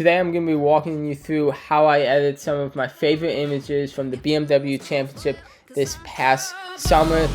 Today I'm going to be walking you through how I edit some of my favorite images from the BMW Championship this past summer.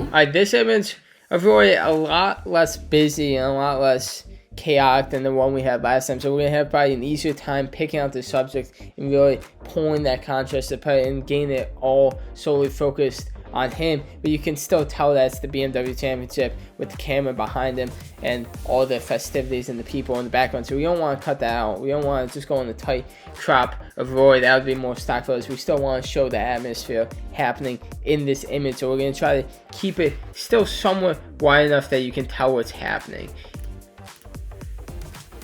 Alright, this image of Rory a lot less busy and a lot less chaotic than the one we had last time, so we're going to have probably an easier time picking out the subject and really pulling that contrast apart and getting it all solely focused on him. But you can still tell that it's the BMW Championship with the camera behind him and all the festivities and the people in the background, so we don't want to cut that out. We don't want to just go in the tight crop of Rory. That would be more stock photos. We still want to show the atmosphere happening in this image, so we're going to try to keep it still somewhat wide enough that you can tell what's happening.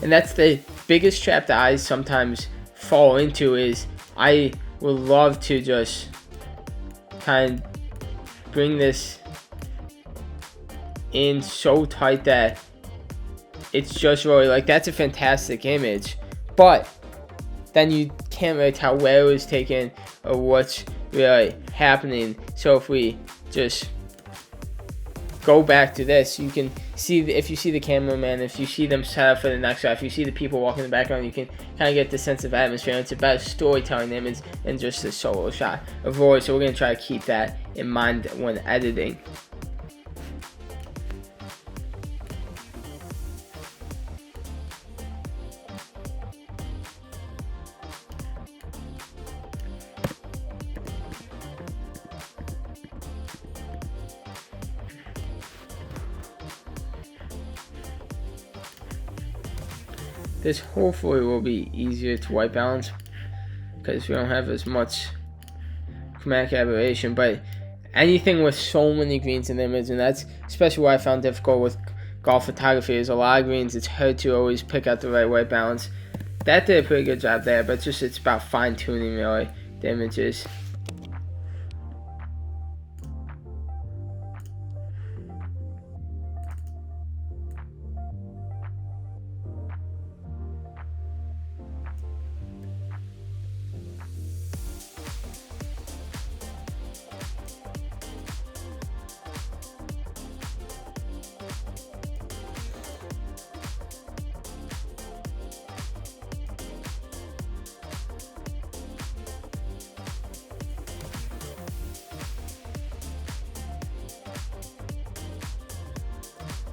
And that's the biggest trap that I sometimes fall into, is I would love to just kind of bring this in so tight that it's just really like, that's a fantastic image, but then you can't really tell where it was taken or what's really happening. So if we just go back to this, you can see, if you see the cameraman, if you see them set up for the next shot, if you see the people walking in the background, you can kind of get the sense of atmosphere. And it's a better storytelling image than just a solo shot of Rory, so we're going to try to keep that in mind when editing. This hopefully will be easier to white balance because we don't have as much chromatic aberration, but anything with so many greens in the image, and that's especially what I found difficult with golf photography, is a lot of greens. It's hard to always pick out the right white balance. That did a pretty good job there, but it's about fine tuning really the images.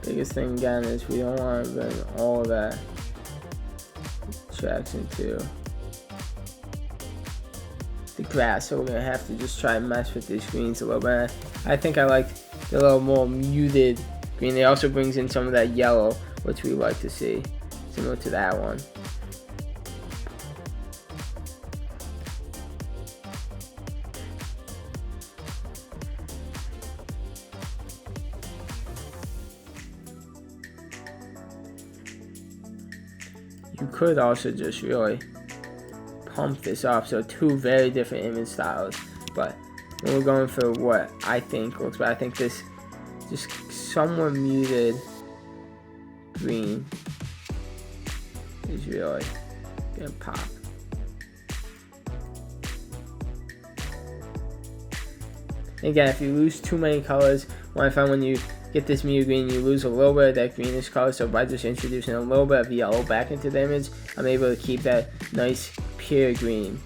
Biggest thing again is we don't want to bring all of that traction to the grass, so we're going to have to just try and mess with these greens a little bit. I think I like the little more muted green. It also brings in some of that yellow, which we like to see, similar to that one. You could also just really pump this up, so two very different image styles, but when we're going for what I think looks better, I think this just somewhat muted green is really gonna pop. And again, if you lose too many colors, what I find when you get this muted green, you lose a little bit of that greenish color, so by just introducing a little bit of yellow back into the image, I'm able to keep that nice pure green.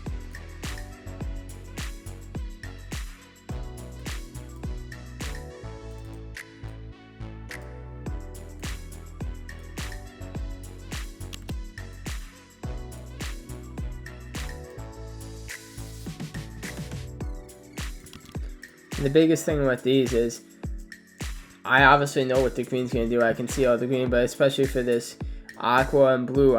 And the biggest thing with these is, I obviously know what the green's going to do. I can see all the green, but especially for this aqua and blue,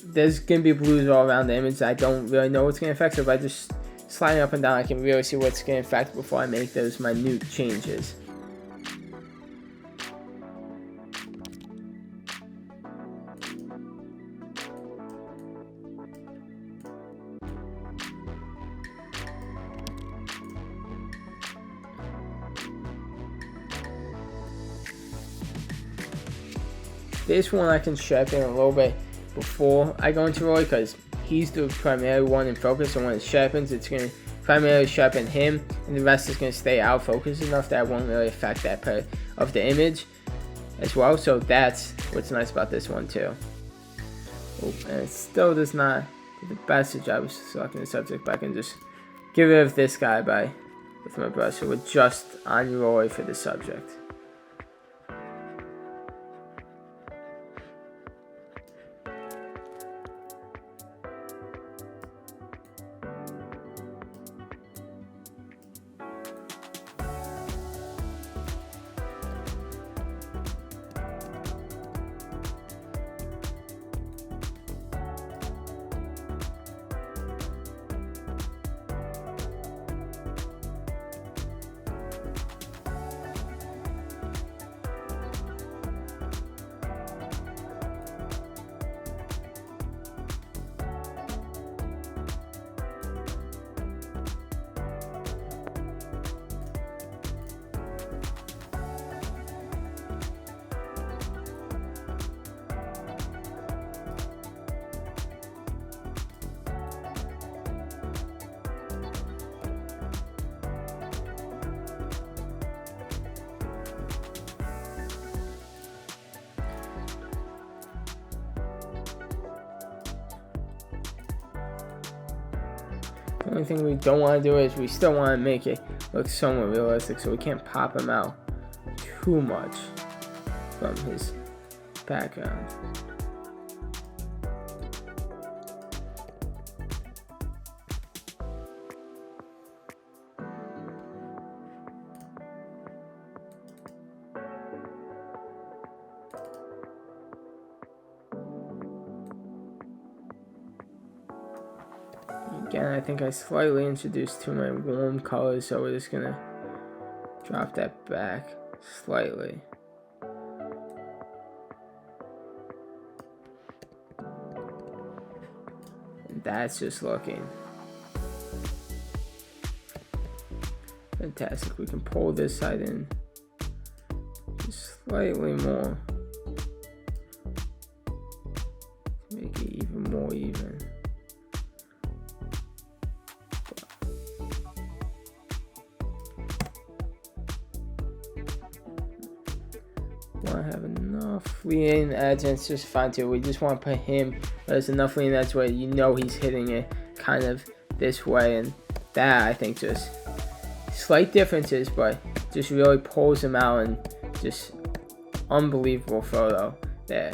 there's going to be blues all around the image. I don't really know what's going to affect, so by just sliding up and down, I can really see what's going to affect before I make those minute changes. This one I can sharpen a little bit before I go into Rory, because he's the primary one in focus, and when it sharpens, it's going to primarily sharpen him, and the rest is going to stay out focus enough that won't really affect that part of the image as well. So that's what's nice about this one too. Oh, and it still does not do the best job of selecting the subject, but I can just get rid of this guy with my brush. So we're just on Rory for the subject. The only thing we don't want to do is we still want to make it look somewhat realistic, so we can't pop him out too much from his background. Again, I think I slightly introduced too many warm colors, so we're just gonna drop that back slightly. And that's just looking fantastic. We can pull this side in just slightly more to make it even more even. Want to have enough leading edge, and it's just fine too. We just want to put him where there's enough leading edge where you know he's hitting it kind of this way, and that I think just slight differences, but just really pulls him out, and just unbelievable photo there.